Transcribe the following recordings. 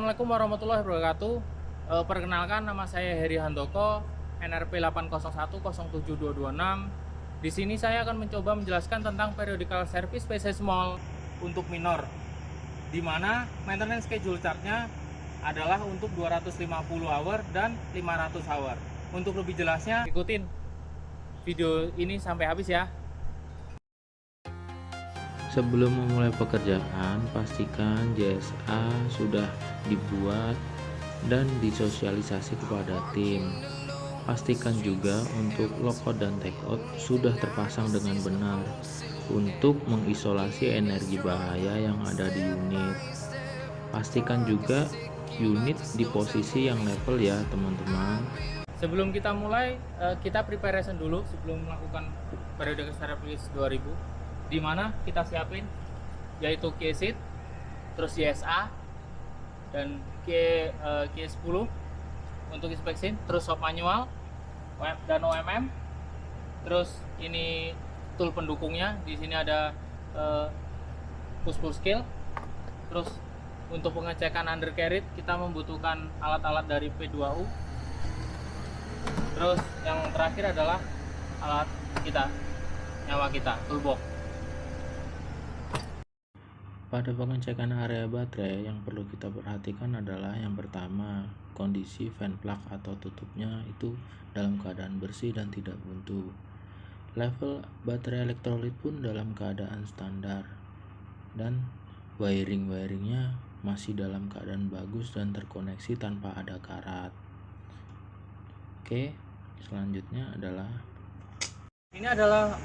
Assalamualaikum warahmatullahi wabarakatuh. Perkenalkan, nama saya Heri Handoko, NRP 8010726. Di sini saya akan mencoba menjelaskan tentang periodical service PC small untuk minor, di mana maintenance schedule chartnya adalah untuk 250 hour dan 500 hour. Untuk lebih jelasnya, ikutin video ini sampai habis ya. Sebelum memulai pekerjaan, pastikan JSA sudah dibuat dan disosialisasi kepada tim. Pastikan juga untuk logout dan tagout sudah terpasang dengan benar untuk mengisolasi energi bahaya yang ada di unit. Pastikan juga unit di posisi yang level ya teman-teman. Sebelum kita mulai, kita preparation dulu sebelum melakukan periodical service 2000, di mana kita siapin yaitu key-sheet, terus YSA dan K10 untuk inspection, terus shop manual dan OMM. Terus ini tool pendukungnya, di sini ada push-pull scale. Terus untuk pengecekan undercarriage kita membutuhkan alat-alat dari P2U. Terus yang terakhir adalah alat kita, nyawa kita, toolbox. Pada pengecekan area baterai yang perlu kita perhatikan adalah yang pertama, kondisi fan plug atau tutupnya itu dalam keadaan bersih dan tidak buntu. Level baterai elektrolit pun dalam keadaan standar, dan wiringnya masih dalam keadaan bagus dan terkoneksi tanpa ada karat. Oke, selanjutnya adalah ini adalah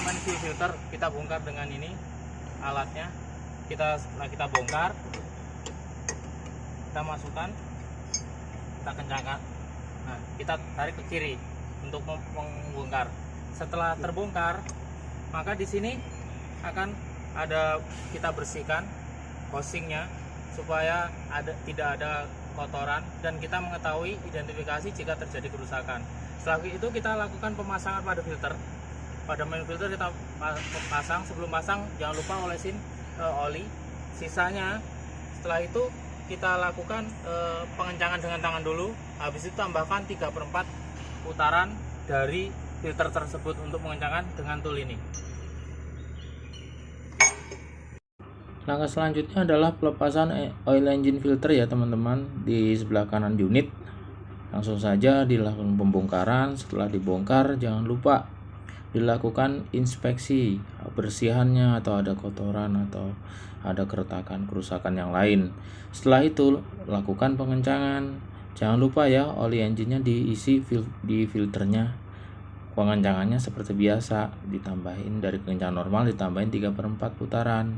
main fuel filter. Kita bongkar dengan ini alatnya. Setelah kita bongkar, kita masukkan, kita kencangkan. Nah, kita tarik ke kiri untuk membongkar. Setelah terbongkar, maka di sini akan ada, kita bersihkan housingnya supaya tidak ada kotoran dan kita mengetahui identifikasi jika terjadi kerusakan. Setelah itu kita lakukan pemasangan pada filter. Pada main filter kita pasang. Sebelum pasang jangan lupa olesin oli. Sisanya setelah itu kita lakukan pengencangan dengan tangan dulu. Habis itu tambahkan 3/4 putaran dari filter tersebut untuk mengencangkan dengan tool ini. langkah selanjutnya adalah pelepasan oil engine filter ya teman-teman, di sebelah kanan unit. Langsung saja dilakukan pembongkaran. Setelah dibongkar jangan lupa dilakukan inspeksi bersihannya, atau ada kotoran atau ada keretakan kerusakan yang lain. Setelah itu lakukan pengencangan. Jangan lupa ya, oli engine-nya diisi di filternya. Pengencangannya seperti biasa, ditambahin dari kencang normal ditambahin 3/4 putaran.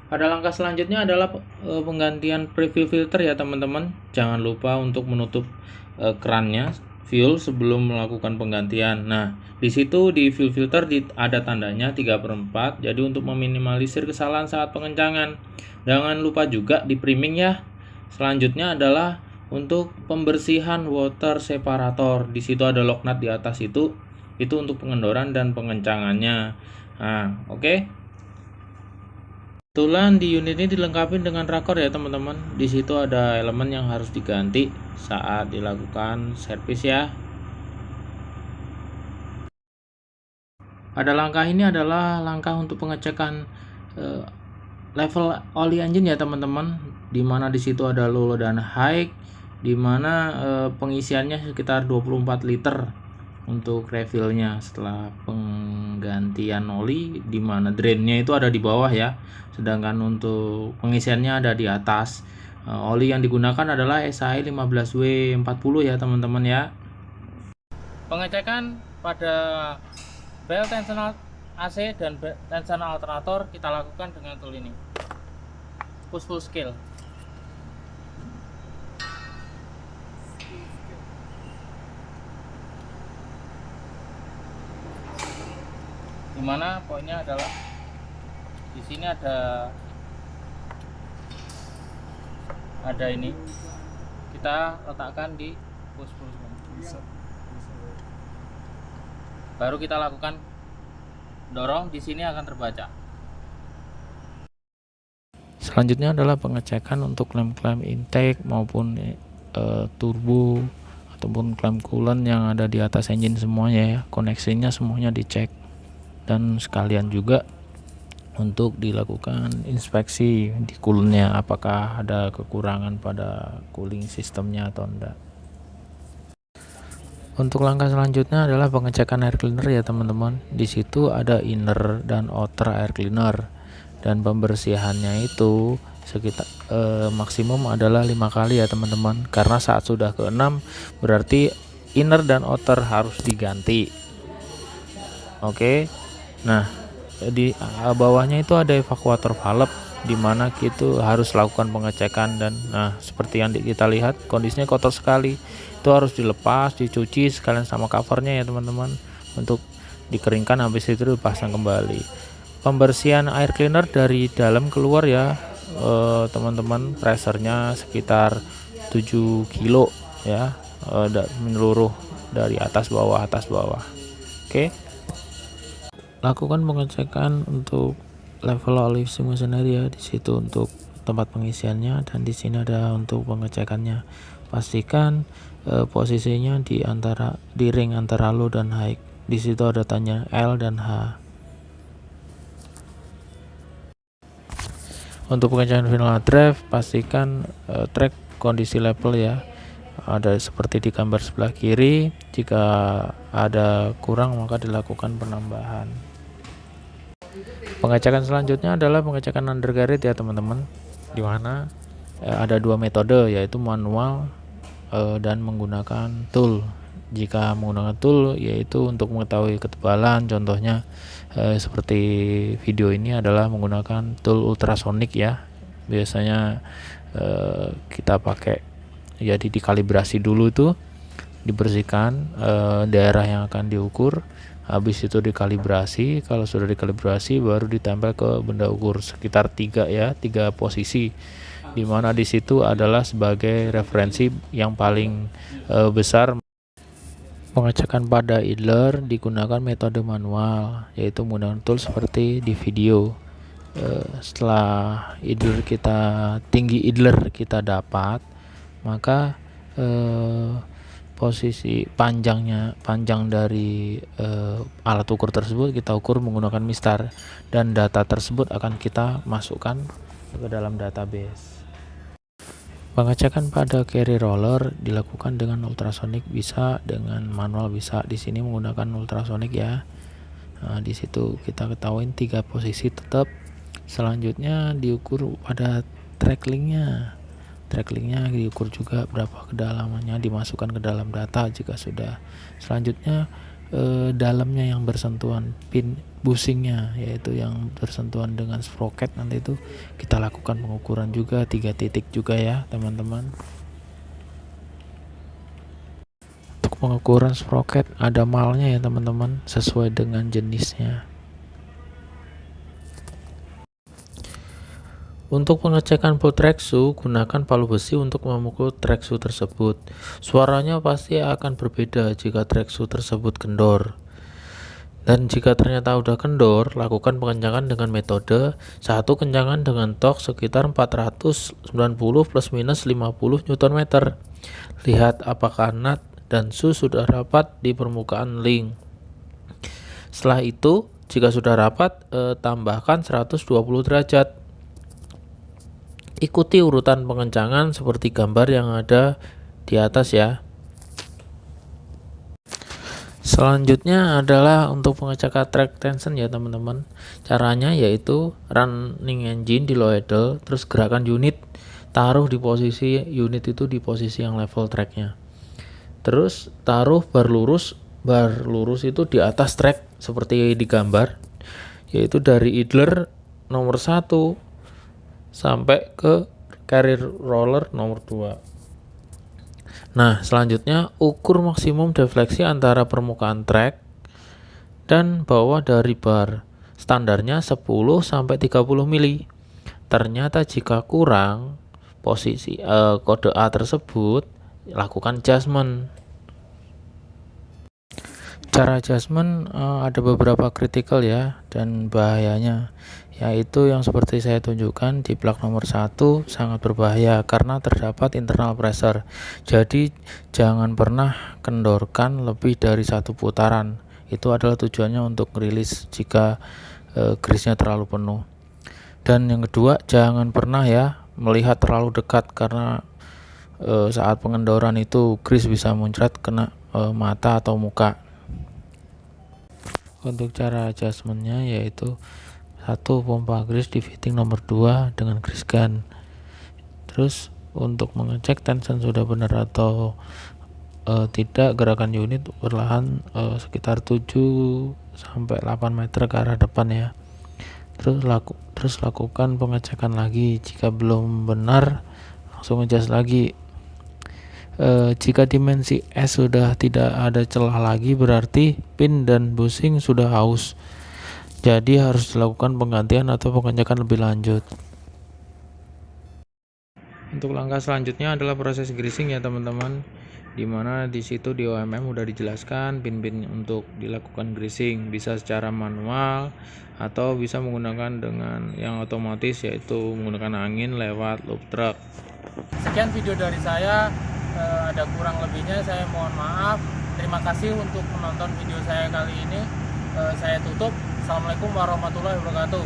Pada langkah selanjutnya adalah penggantian preview filter ya teman-teman. Jangan lupa untuk menutup kerannya fuel sebelum melakukan penggantian. Nah, di situ di fuel filter ada tandanya 3/4. Jadi untuk meminimalisir kesalahan saat pengencangan. Jangan lupa juga di priming ya. Selanjutnya adalah untuk pembersihan water separator. Di situ ada lock nut di atas itu untuk pengendoran dan pengencangannya. Nah, oke. Kebetulan di unit ini dilengkapi dengan rakor ya teman-teman. Di situ ada elemen yang harus diganti saat dilakukan servis ya. Pada langkah ini adalah langkah untuk pengecekan level oli engine ya teman-teman. Dimana di situ ada low dan high, dimana pengisiannya sekitar 24 liter untuk refillnya setelah penggantian oli, dimana drainnya itu ada di bawah ya, sedangkan untuk pengisiannya ada di atas. Oli yang digunakan adalah SAE 15W40 ya teman-teman ya. Pengecekan pada belt tensional AC dan tensional alternator kita lakukan dengan tool ini, push-pull scale. Dimana poinnya adalah di sini ada ini, kita letakkan di push-pull, baru kita lakukan dorong. Di sini akan terbaca. Selanjutnya adalah pengecekan untuk klem-klem intake maupun turbo ataupun klem coolant yang ada di atas engine semuanya ya, koneksinya semuanya dicek, dan sekalian juga untuk dilakukan inspeksi di coolantnya apakah ada kekurangan pada cooling sistemnya atau enggak. Untuk langkah selanjutnya adalah pengecekan air cleaner ya teman-teman. Di situ ada inner dan outer air cleaner, dan pembersihannya itu sekitar maksimum adalah 5 kali ya teman-teman, karena saat sudah ke-6 berarti inner dan outer harus diganti. Oke. Nah, di bawahnya itu ada evakuator valve di mana kita harus lakukan pengecekan, dan nah seperti yang kita lihat kondisinya kotor sekali. Itu harus dilepas, dicuci sekalian sama covernya ya teman-teman, untuk dikeringkan, habis itu dipasang kembali. Pembersihan air cleaner dari dalam keluar ya teman-teman, pressernya sekitar 7 kilo ya, menyeluruh dari atas bawah. Oke. Lakukan pengecekan untuk level oli machinery ya, di situ untuk tempat pengisiannya, dan di sini ada untuk pengecekannya. Pastikan posisinya di ring antara low dan high. Di situ ada tanda L dan H. Untuk pengecekan final drive, pastikan track kondisi level ya, ada seperti di gambar sebelah kiri. Jika ada kurang maka dilakukan penambahan. Pengecekan selanjutnya adalah pengecekan undercarriage ya teman-teman, di mana ada 2 metode, yaitu manual dan menggunakan tool. Jika menggunakan tool yaitu untuk mengetahui ketebalan, contohnya seperti video ini adalah menggunakan tool ultrasonic ya. Biasanya kita pakai, jadi dikalibrasi dulu tuh, dibersihkan daerah yang akan diukur, habis itu dikalibrasi. Kalau sudah dikalibrasi baru ditempel ke benda ukur sekitar 3 posisi, dimana di situ adalah sebagai referensi yang paling besar. Pengecekan pada idler digunakan metode manual, yaitu menggunakan tool seperti di video. Setelah tinggi idler kita dapat, maka posisi panjang dari alat ukur tersebut kita ukur menggunakan mistar, dan data tersebut akan kita masukkan ke dalam database. Pengecekan pada carry roller dilakukan dengan ultrasonic bisa, dengan manual bisa. Di sini menggunakan ultrasonic ya. Nah, di situ kita ketahuin 3 posisi tetap. Selanjutnya diukur pada track linknya. Track linknya diukur juga berapa kedalamannya, dimasukkan ke dalam data jika sudah. Selanjutnya dalamnya yang bersentuhan, pin bushingnya yaitu yang bersentuhan dengan sprocket, nanti itu kita lakukan pengukuran juga 3 titik juga ya teman-teman. Untuk pengukuran sprocket ada malnya ya teman-teman, sesuai dengan jenisnya. Untuk pengecekan bolt track shoe, gunakan palu besi untuk memukul track shoe tersebut. Suaranya pasti akan berbeda jika track shoe tersebut kendor. Dan jika ternyata udah kendor, lakukan pengencangan dengan metode 1 kencangan dengan torque sekitar 490 plus minus 50 Nm. Lihat apakah nut dan shoe sudah rapat di permukaan link. Setelah itu, jika sudah rapat, tambahkan 120 derajat. Ikuti urutan pengencangan seperti gambar yang ada di atas ya. Selanjutnya adalah untuk pengecekan track tension ya teman-teman. Caranya yaitu running engine di low idle, terus gerakan unit, taruh di posisi unit itu di posisi yang level tracknya. Terus taruh bar lurus itu di atas track seperti di gambar, yaitu dari idler nomor 1 sampai ke carrier roller nomor 2. Nah, selanjutnya ukur maksimum defleksi antara permukaan track dan bawah dari bar. Standarnya 10 sampai 30 mili. Ternyata jika kurang posisi kode A tersebut, lakukan adjustment. Cara adjustment ada beberapa kritikal ya dan bahayanya. yaitu yang seperti saya tunjukkan di plug nomor 1 sangat berbahaya karena terdapat internal pressure. Jadi jangan pernah kendorkan lebih dari 1 putaran. Itu adalah tujuannya untuk rilis jika grease-nya terlalu penuh. Dan yang kedua, jangan pernah ya melihat terlalu dekat karena saat pengendoran itu grease bisa muncrat kena mata atau muka. Untuk cara adjustmentnya yaitu 1. Pompa grease di fitting nomor 2 dengan grease gun. Terus untuk mengecek tension sudah benar atau tidak, gerakan unit perlahan sekitar 7 sampai 8 meter ke arah depan ya. Terus lakukan pengecekan lagi. Jika belum benar, langsung adjust lagi. Jika dimensi S sudah tidak ada celah lagi, berarti pin dan bushing sudah aus. Jadi harus dilakukan penggantian atau pengecekan lebih lanjut. Untuk langkah selanjutnya adalah proses greasing ya teman-teman, dimana di situ di OMM udah dijelaskan pin-pin untuk dilakukan greasing, bisa secara manual atau bisa menggunakan dengan yang otomatis, yaitu menggunakan angin lewat loop truck. Sekian video dari saya, ada kurang lebihnya saya mohon maaf. Terima kasih untuk menonton video saya kali ini. Saya tutup. Assalamualaikum warahmatullahi wabarakatuh.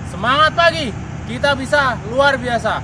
Semangat pagi, kita bisa luar biasa.